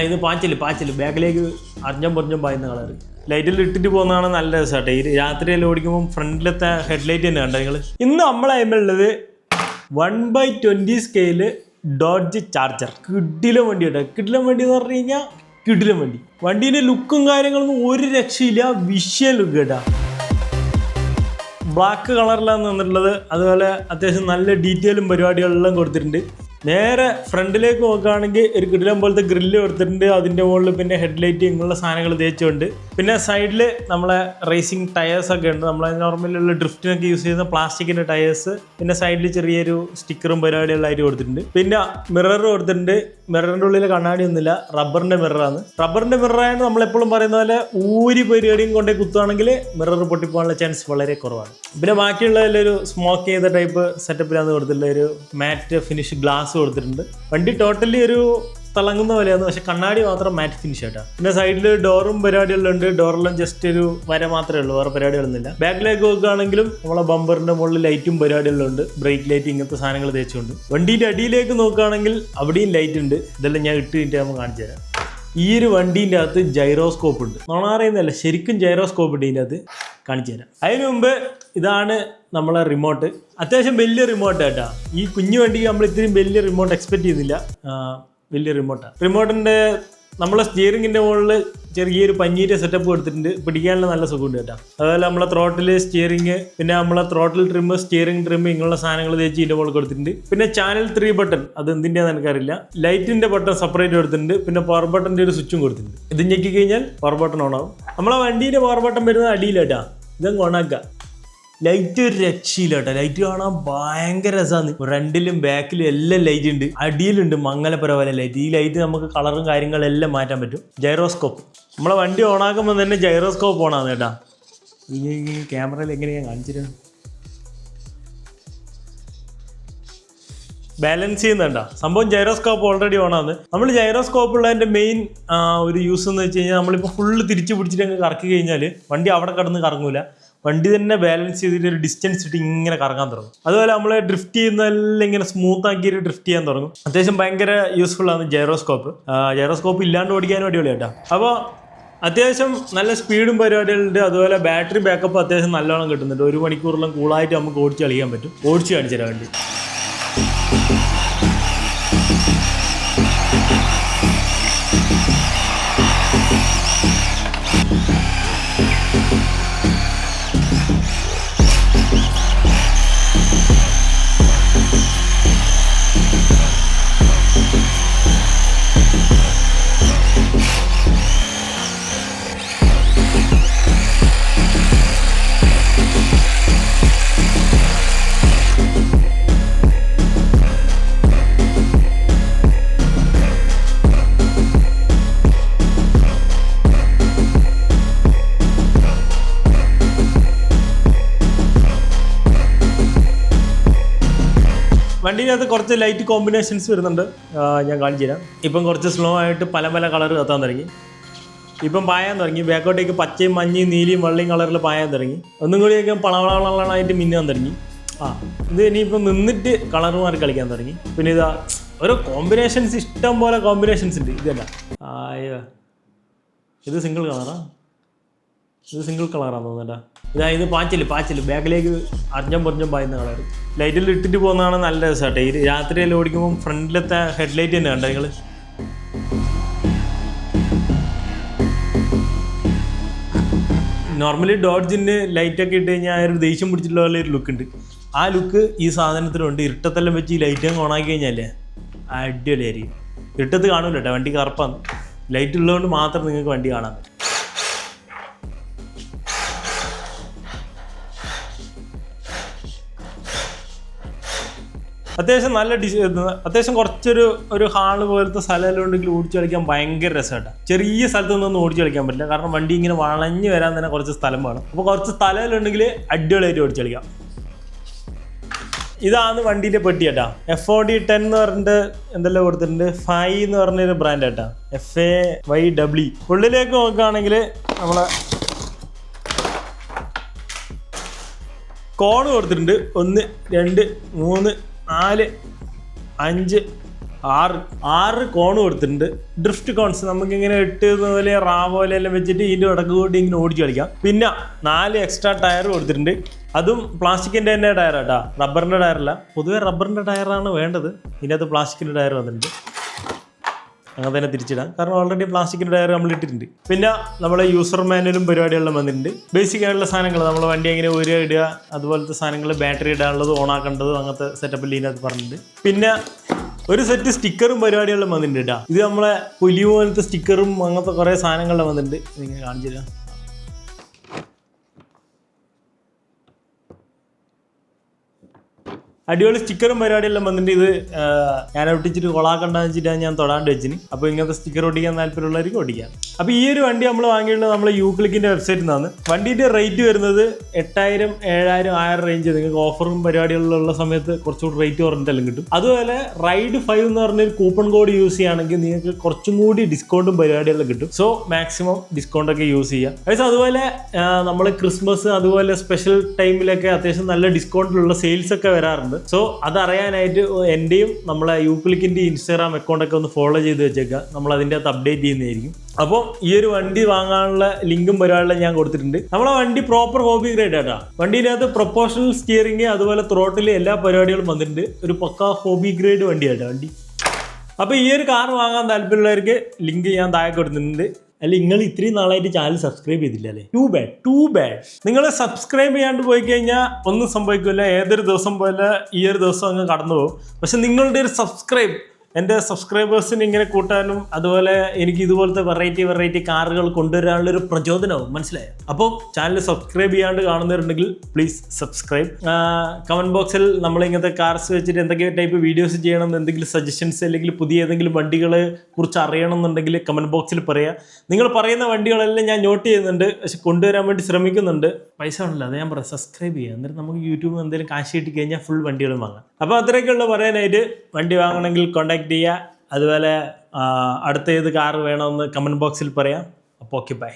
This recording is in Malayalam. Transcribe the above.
ഇത് പാച്ചില് ബാക്കിലേക്ക് അറിഞ്ഞം പൊറിഞ്ഞും പായുന്ന കളർ. ലൈറ്റിൽ ഇട്ടിട്ട് പോകുന്നതാണ് നല്ല രസമാട്ടെ. ഈ രാത്രിയെല്ലാം ഓടിക്കുമ്പോൾ ഫ്രണ്ടിലത്തെ ഹെഡ്ലൈറ്റ് തന്നെ കണ്ടോ നിങ്ങൾ. ഇന്ന് നമ്മളെ ഉള്ളത് 1/20 സ്കെയില് ഡോഡ്ജ് ചാർജർ. കിടിലം വണ്ടി കേട്ടോ. കിടിലം വണ്ടി എന്ന് പറഞ്ഞു കഴിഞ്ഞാൽ കിടിലം വണ്ടി. വണ്ടീൻ്റെ ലുക്കും കാര്യങ്ങളൊന്നും ഒരു രക്ഷയില്ല. വിഷ്വൽ ലുക്ക് കേട്ടോ. ബ്ലാക്ക് കളറിലാണ് വന്നിട്ടുള്ളത്. അതുപോലെ അത്യാവശ്യം നല്ല ഡീറ്റെയിലും പരിപാടികളെല്ലാം കൊടുത്തിട്ടുണ്ട്. നേരെ ഫ്രണ്ടിലേക്ക് നോക്കുകയാണെങ്കിൽ ഒരു കിടിലം പോലത്തെ ഗ്രില്ല് കൊടുത്തിട്ടുണ്ട്. അതിൻ്റെ മുകളിൽ പിന്നെ ഹെഡ്ലൈറ്റ് ഇങ്ങനെയുള്ള സാധനങ്ങൾ തേച്ചുകൊണ്ട്, പിന്നെ സൈഡിൽ നമ്മളെ റേസിംഗ് ടയേഴ്സൊക്കെ ഉണ്ട്. നമ്മളെ നോർമലുള്ള ഡ്രിഫ്റ്റിനൊക്കെ യൂസ് ചെയ്യുന്ന പ്ലാസ്റ്റിക്കിൻ്റെ ടയേഴ്സ്. പിന്നെ സൈഡിൽ ചെറിയൊരു സ്റ്റിക്കറും പരിപാടികളായിട്ട് കൊടുത്തിട്ടുണ്ട്. പിന്നെ മിറർ കൊടുത്തിട്ടുണ്ട്. മിററിൻ്റെ ഉള്ളിൽ കണ്ണാടി ഒന്നുമില്ല, റബ്ബറിൻ്റെ മിററാണ്. റബ്ബറിൻ്റെ മിററായാണ് നമ്മളെപ്പോഴും പറയുന്ന പോലെ ഊരി പരിപാടിയും കൊണ്ടേ കുത്തുകയാണെങ്കിൽ മിറർ പൊട്ടിപ്പോകാനുള്ള ചാൻസ് വളരെ കുറവാണ്. പിന്നെ ബാക്കിയുള്ളതിലൊരു സ്മോക്ക് ചെയ്ത ടൈപ്പ് സെറ്റപ്പിലാണ് കൊടുത്തിട്ടുള്ള ഒരു മാറ്റ് ഫിനിഷ് ഗ്ലാസ് കൊടുത്തിട്ടുണ്ട്. വണ്ടി ടോട്ടലി ഒരു തിളങ്ങുന്ന പോലെയാണ്, പക്ഷെ കണ്ണാടി മാത്രം മാറ്റ് ഫിനിഷ് ആയിട്ടാ. പിന്നെ സൈഡിൽ ഡോറും പരിപാടികളിലും ഉണ്ട്. ഡോറെല്ലാം ജസ്റ്റ് ഒരു വര മാത്രമേ ഉള്ളൂ, വേറെ പരിപാടികളൊന്നുമില്ല. ബാക്കിലേക്ക് നോക്കുകയാണെങ്കിലും നമ്മളെ ബമ്പറിന്റെ മുകളിൽ ലൈറ്റും പരിപാടികളും ഉണ്ട്. ബ്രേക്ക് ലൈറ്റ് ഇങ്ങനത്തെ സാധനങ്ങൾ തേച്ചുകൊണ്ട്. വണ്ടീൻ്റെ അടിയിലേക്ക് നോക്കുകയാണെങ്കിൽ അവിടെയും ലൈറ്റ് ഉണ്ട്. ഇതെല്ലാം ഞാൻ ഇട്ട് നമുക്ക് കാണിച്ചു തരാം. ഈ ഒരു വണ്ടീൻ്റെ അകത്ത് ജൈറോസ്കോപ്പ് ഉണ്ട്. നോണറിയുന്നതല്ല, ശരിക്കും ജൈറോസ്കോപ്പ് ഉണ്ട് ഇതിൻ്റെ അകത്ത്. കാണിച്ചു തരാം. അതിന് മുമ്പ് ഇതാണ് നമ്മളെ റിമോട്ട്. അത്യാവശ്യം വലിയ റിമോട്ട് കേട്ടോ. ഈ കുഞ്ഞു വണ്ടിക്ക് നമ്മൾ ഇത്രയും വലിയ റിമോട്ട് എക്സ്പെക്ട് ചെയ്യുന്നില്ല. വലിയ റിമോട്ടാണ്. റിമോട്ടിൻ്റെ നമ്മളെ സ്റ്റിയറിങ്ങിൻ്റെ മുകളിൽ ചെറിയൊരു പഞ്ഞീൻ്റെ സെറ്റപ്പ് കൊടുത്തിട്ടുണ്ട്. പിടിക്കാനുള്ള നല്ല സുഖമുണ്ട് കേട്ടോ. അതുപോലെ നമ്മളെ ത്രോട്ടിൽ സ്റ്റിയറിങ്, പിന്നെ നമ്മളെ ത്രോട്ടിൽ ട്രിം, സ്റ്റിയറിംഗ് ട്രിം, ഇങ്ങനെയുള്ള സാധനങ്ങൾ തേച്ച് ഇതിൻ്റെ മുകളിൽ കൊടുത്തിട്ടുണ്ട്. പിന്നെ ചാനൽ 3 ബട്ടൺ, അത് എന്തിൻ്റെയാണെന്ന് എനിക്കറിയില്ല. ലൈറ്റിൻ്റെ ബട്ടൺ സെപ്പറേറ്റ് കൊടുത്തിട്ടുണ്ട്. പിന്നെ പവർ ബട്ടൻ്റെ ഒരു സ്വിച്ചും കൊടുത്തിട്ടുണ്ട്. ഇത് ഞെക്കി കഴിഞ്ഞാൽ പവർ ബട്ടൺ ഓൺ ആവും. നമ്മളെ വണ്ടീൻ്റെ പവർ ബട്ടൺ വരുന്നത് അടിയിലാട്ടാ. ഇതങ്ങ് ഓണാക്കുക. ലൈറ്റ് ഒരു രക്ഷയില്ല കേട്ടോ. ലൈറ്റ് കാണാൻ ഭയങ്കര രസമാണ്. ഫ്രണ്ടിലും ബാക്കിലും എല്ലാം ലൈറ്റ് ഉണ്ട്. അടിയിലുണ്ട് മംഗലപുര പോലെ ലൈറ്റ്. ഈ ലൈറ്റ് നമുക്ക് കളറും കാര്യങ്ങളെല്ലാം മാറ്റാൻ പറ്റും. ജൈറോസ്കോപ്പ്, നമ്മളെ വണ്ടി ഓണാക്കുമ്പോൾ തന്നെ ജൈറോസ്കോപ്പ് ഓണാണ് കേട്ടോ. ഈ ക്യാമറയിൽ എങ്ങനെയാണ് കാണിച്ചിരുന്നത്? ബാലൻസ് ചെയ്യുന്നുണ്ടോ സംഭവം. ജൈറോസ്കോപ്പ് ഓൾറെഡി ഓണാണ്. നമ്മൾ ജൈറോസ്കോപ്പ് ഉള്ളതിൻ്റെ മെയിൻ ഒരു യൂസ് എന്ന് വെച്ച് കഴിഞ്ഞാൽ, നമ്മളിപ്പോൾ ഫുള്ള് തിരിച്ച് പിടിച്ചിട്ട് അങ്ങ് കറക്കി കഴിഞ്ഞാൽ വണ്ടി അവിടെ കിടന്ന് കറങ്ങൂല. വണ്ടി തന്നെ ബാലൻസ് ചെയ്തിട്ട് ഒരു ഡിസ്റ്റൻസ് ഇട്ട് ഇങ്ങനെ കറങ്ങാൻ തുടങ്ങും. അതുപോലെ നമ്മൾ ഡ്രിഫ്റ്റ് ചെയ്യുന്നതെല്ലാം ഇങ്ങനെ സ്മൂത്ത് ആക്കിയിട്ട് ഡ്രിഫ്റ്റ് ചെയ്യാൻ തുടങ്ങും. അത്യാവശ്യം ഭയങ്കര യൂസ്ഫുൾ ആണ് ജൈറോസ്കോപ്പ്. ജൈറോസ്കോപ്പ് ഇല്ലാണ്ട് ഓടിക്കാനും അടിപൊളിയാട്ടോ. അപ്പോൾ അത്യാവശ്യം നല്ല സ്പീഡും പരിപാടികളുണ്ട്. അതുപോലെ ബാറ്ററി ബാക്കപ്പ് അത്യാവശ്യം നല്ലോണം കിട്ടുന്നുണ്ട്. 1 മണിക്കൂറെല്ലാം കൂളായിട്ട് നമുക്ക് ഓടിച്ച് കളിക്കാൻ പറ്റും. ഓടിച്ച് കാണിച്ചു തരാം വണ്ടി. വണ്ടീനകത്ത് കുറച്ച് ലൈറ്റ് കോമ്പിനേഷൻസ് വരുന്നുണ്ട്, ഞാൻ കാണിച്ചു തരാം. ഇപ്പം കുറച്ച് സ്ലോ ആയിട്ട് പല പല കളർ കത്താൻ തുടങ്ങി. ഇപ്പം പായാൻ തുടങ്ങി. ബാക്കോട്ടേക്ക് പച്ചയും മഞ്ഞയും നീലയും വെള്ളയും കളറിൽ പായാൻ തുടങ്ങി. ഒന്നും കൂടിയൊക്കെ പളവളായിട്ട് മിന്നാൻ തുടങ്ങി. ഇത് ഇനിയിപ്പം നിന്നിട്ട് കളർ മാറി കളിക്കാൻ തുടങ്ങി. പിന്നെ ഇതാ ഓരോ കോമ്പിനേഷൻസ്, ഇഷ്ടം പോലെ കോമ്പിനേഷൻസ് ഉണ്ട്. ഇതല്ല, ഇത് സിംഗിൾ കളറാ. ഇത് സിംഗിൾ കളറാണ് തോന്നുന്നുണ്ടാ. ഇത് പാച്ചില് ബാക്കിലേക്ക് അറിഞ്ഞം പൊറിഞ്ഞും പായുന്ന കളർ. ലൈറ്റിൽ ഇട്ടിട്ട് പോകുന്നതാണ് നല്ല രസമാട്ടെ. ഈ രാത്രിയെല്ലാം ഓടിക്കുമ്പോൾ ഫ്രണ്ടിലത്തെ ഹെഡ്ലൈറ്റ് തന്നെ കണ്ടോ നിങ്ങൾ. നോർമലി ഡോഡ്ജിന് ലൈറ്റൊക്കെ ഇട്ട് കഴിഞ്ഞാൽ ഒരു ദേഷ്യം പിടിച്ചിട്ടുള്ള പോലെ ഒരു ലുക്ക് ഉണ്ട്. ആ ലുക്ക് ഈ സാധനത്തിനുണ്ട്. ഇരുട്ടത്തെല്ലാം വെച്ച് ഈ ലൈറ്റ് അങ്ങ് ഓണാക്കി കഴിഞ്ഞാലേ അടിപൊളിയായിരിക്കും. ഇരുട്ടത്ത് കാണൂല കേട്ടോ, വണ്ടി കറുപ്പാണ്. ലൈറ്റ് ഉള്ളതുകൊണ്ട് മാത്രം നിങ്ങൾക്ക് വണ്ടി കാണാൻ പറ്റും. അത്യാവശ്യം നല്ല അത്യാവശ്യം കുറച്ചൊരു ഹാള് പോലത്തെ സ്ഥലമെല്ലാം ഉണ്ടെങ്കിൽ ഓടിച്ച് കളിക്കാൻ ഭയങ്കര രസമായിട്ടാണ്. ചെറിയ സ്ഥലത്ത് നിന്നൊന്നും ഓടിച്ച് കളിക്കാൻ പറ്റില്ല, കാരണം വണ്ടി ഇങ്ങനെ വളഞ്ഞ് വരാൻ തന്നെ കുറച്ച് സ്ഥലം വേണം. അപ്പോൾ കുറച്ച് സ്ഥലമെല്ലാം ഉണ്ടെങ്കിൽ അടിപൊളിയായിട്ട് ഓടിച്ച് കളിക്കാം. ഇതാണ് വണ്ടീൻ്റെ പെട്ടി കേട്ടാ. FOD10 എന്ന് പറഞ്ഞിട്ട് എന്തെല്ലാം കൊടുത്തിട്ടുണ്ട്. 5 എന്ന് പറഞ്ഞൊരു ബ്രാൻഡ് കേട്ടാ, FAYW. ഉള്ളിലേക്ക് നോക്കുകയാണെങ്കിൽ നമ്മളെ കോണ് കൊടുത്തിട്ടുണ്ട് 1 2 3 4 5 6 കോണ് കൊടുത്തിട്ടുണ്ട്. ഡ്രിഫ്റ്റ് കോൺസ് നമുക്കിങ്ങനെ 8 പോലെ പോലെ എല്ലാം വെച്ചിട്ട് ഇതിൻ്റെ ഇടക്ക് കൂട്ടി ഇങ്ങനെ ഓടിച്ച് കളിക്കാം. പിന്നെ 4 എക്സ്ട്രാ ടയർ കൊടുത്തിട്ടുണ്ട്. അതും പ്ലാസ്റ്റിക്കിൻ്റെ തന്നെ ടയറാട്ടാ, റബ്ബറിൻ്റെ ടയറല്ല. പൊതുവേ റബ്ബറിൻ്റെ ടയറാണ് വേണ്ടത്, ഇതിനകത്ത് പ്ലാസ്റ്റിക്കിൻ്റെ ടയർ വന്നിട്ടുണ്ട്. അങ്ങനെ തന്നെ തിരിച്ചിടാം, കാരണം ഓൾറെഡി പ്ലാസ്റ്റിക്കിൻ്റെ ടയർ നമ്മൾ ഇട്ടിട്ടുണ്ട്. പിന്നെ നമ്മളെ യൂസർ മാനുവലും പരിപാടികളെല്ലാം വന്നിട്ടുണ്ട്. ബേസിക് ആയിട്ടുള്ള സാധനങ്ങൾ നമ്മൾ വണ്ടി എങ്ങനെ ഇടുക, അതുപോലത്തെ സാധനങ്ങൾ, ബാറ്ററി ഇടാനുള്ളത്, ഓൺ ആക്കേണ്ടത്, അങ്ങനത്തെ സെറ്റപ്പിൽ ഇതിനകത്ത് പറഞ്ഞിട്ടുണ്ട്. പിന്നെ ഒരു സെറ്റ് സ്റ്റിക്കറും പരിപാടികളും വന്നിട്ടുണ്ട് കേട്ടോ. ഇത് നമ്മളെ പുലി പോലത്തെ സ്റ്റിക്കറും അങ്ങനത്തെ കുറേ സാധനങ്ങളെല്ലാം വന്നിട്ടുണ്ട്. ഇതിങ്ങനെ കാണിച്ചു തരാം. അടിപൊളി സ്റ്റിക്കറും പരിപാടിയെല്ലാം വന്നിട്ട്. ഇത് ഞാൻ ഒട്ടിച്ചിട്ട് കൊളാക്കണ്ടെന്ന് വെച്ചിട്ടാണ് ഞാൻ തൊടാണ്ട് വെച്ചിന്. അപ്പോൾ ഇങ്ങനത്തെ സ്റ്റിക്കർ ഒട്ടിക്കാൻ താല്പര്യമുള്ളവർക്ക് ഓടിക്കാം. അപ്പോൾ ഈ ഒരു വണ്ടി നമ്മൾ വാങ്ങിയിട്ടുള്ളത് നമ്മളെ യൂക്ലിക്കിൻ്റെ വെബ്സൈറ്റിൽ നിന്നാണ്. വണ്ടീൻ്റെ റേറ്റ് വരുന്നത് 8000, 7000, 1000 റേഞ്ച്. നിങ്ങൾക്ക് ഓഫറും പരിപാടികളിലുള്ള സമയത്ത് കുറച്ചുകൂടി റേറ്റ് കുറഞ്ഞിട്ടെല്ലാം കിട്ടും. അതുപോലെ റൈഡ് 5 എന്ന് പറഞ്ഞൊരു കൂപ്പൺ കോഡ് യൂസ് ചെയ്യുകയാണെങ്കിൽ നിങ്ങൾക്ക് കുറച്ചും കൂടി ഡിസ്കൗണ്ടും പരിപാടിയെല്ലാം കിട്ടും. സോ മാക്സിമം ഡിസ്കൗണ്ടൊക്കെ യൂസ് ചെയ്യാം. അതുപോലെ നമ്മൾ ക്രിസ്മസ് അതുപോലെ സ്പെഷ്യൽ ടൈമിലൊക്കെ അത്യാവശ്യം നല്ല ഡിസ്കൗണ്ടിലുള്ള സെയിൽസ് ഒക്കെ വരാറുണ്ട്. സോ അതറിയാനായിട്ട് എൻ്റെയും നമ്മളെ യൂക്ലിക്കിൻ്റെ ഇൻസ്റ്റാഗ്രാം അക്കൗണ്ടൊക്കെ ഒന്ന് ഫോളോ ചെയ്ത് വെച്ചേക്കുക. നമ്മൾ അതിൻ്റെ അകത്ത് അപ്ഡേറ്റ് ചെയ്യുന്നതായിരിക്കും. അപ്പോൾ ഈ ഒരു വണ്ടി വാങ്ങാനുള്ള ലിങ്കും പരിപാടികളും ഞാൻ കൊടുത്തിട്ടുണ്ട്. നമ്മളെ വണ്ടി പ്രോപ്പർ ഹോബി ഗ്രേഡ് ആട്ടാ. വണ്ടീനകത്ത് പ്രൊപ്പോഷണൽ സ്റ്റിയറിംഗ് അതുപോലെ ത്രോട്ടിൽ എല്ലാ പരിപാടികളും വന്നിട്ടുണ്ട്. ഒരു പക്ക ഹോബി ഗ്രേഡ് വണ്ടിയാട്ടാ വണ്ടി. അപ്പോൾ ഈ ഒരു കാർ വാങ്ങാൻ താല്പര്യമുള്ളവർക്ക് ലിങ്ക് ഞാൻ താഴെ കൊടുത്തിട്ടുണ്ട്. അല്ല, നിങ്ങൾ ഇത്രയും നാളായിട്ട് ചാനൽ സബ്സ്ക്രൈബ് ചെയ്തില്ല അല്ലേ? Too bad. നിങ്ങൾ സബ്സ്ക്രൈബ് ചെയ്യാണ്ട് പോയി കഴിഞ്ഞാൽ ഒന്നും സംഭവിക്കില്ല. ഏതൊരു ദിവസം പോലെ ഈ ഒരു ദിവസം അങ്ങ് കടന്നു പോകും. പക്ഷെ നിങ്ങളുടെ ഒരു സബ്സ്ക്രൈബ് എൻ്റെ സബ്സ്ക്രൈബേഴ്സിന് ഇങ്ങനെ കൂട്ടാനും അതുപോലെ എനിക്ക് ഇതുപോലത്തെ വെറൈറ്റി കാറുകൾ കൊണ്ടുവരാനുള്ളൊരു പ്രചോദനവും, മനസ്സിലായോ? അപ്പോൾ ചാനൽ സബ്സ്ക്രൈബ് ചെയ്യാണ്ട് കാണുന്നവരുണ്ടെങ്കിൽ പ്ലീസ് സബ്സ്ക്രൈബ്. കമൻറ്റ് ബോക്സിൽ നമ്മളിങ്ങനത്തെ കാർസ് വെച്ചിട്ട് എന്തൊക്കെ ടൈപ്പ് വീഡിയോസ് ചെയ്യണം, എന്തെങ്കിലും സജഷൻസ് അല്ലെങ്കിൽ പുതിയ ഏതെങ്കിലും വണ്ടികളെ കുറിച്ച് അറിയണമെന്നുണ്ടെങ്കിൽ കമൻറ്റ് ബോക്സിൽ പറയുക. നിങ്ങൾ പറയുന്ന വണ്ടികളെല്ലാം ഞാൻ നോട്ട് ചെയ്യുന്നുണ്ട്, പക്ഷെ കൊണ്ടുവരാൻ വേണ്ടി ശ്രമിക്കുന്നുണ്ട്. പൈസ ഉണ്ടല്ലോ, അത് ഞാൻ പറയാം, സബ്സ്ക്രൈബ് ചെയ്യുക. എന്നിട്ട് നമുക്ക് യൂട്യൂബിൽ എന്തെങ്കിലും കാശ് കിട്ടി കഴിഞ്ഞാൽ ഫുൾ വണ്ടികളും വാങ്ങാം. അപ്പോൾ അത്രയൊക്കെയുള്ള പറയാനായിട്ട്. വണ്ടി വാങ്ങണമെങ്കിൽ കോൺടാക്ട് ചെയ്യുക. അതുപോലെ അടുത്ത ഏത് കാർ വേണമെന്ന് കമൻറ്റ് ബോക്സിൽ പറയാം. അപ്പോൾ ഓക്കെ, ബൈ.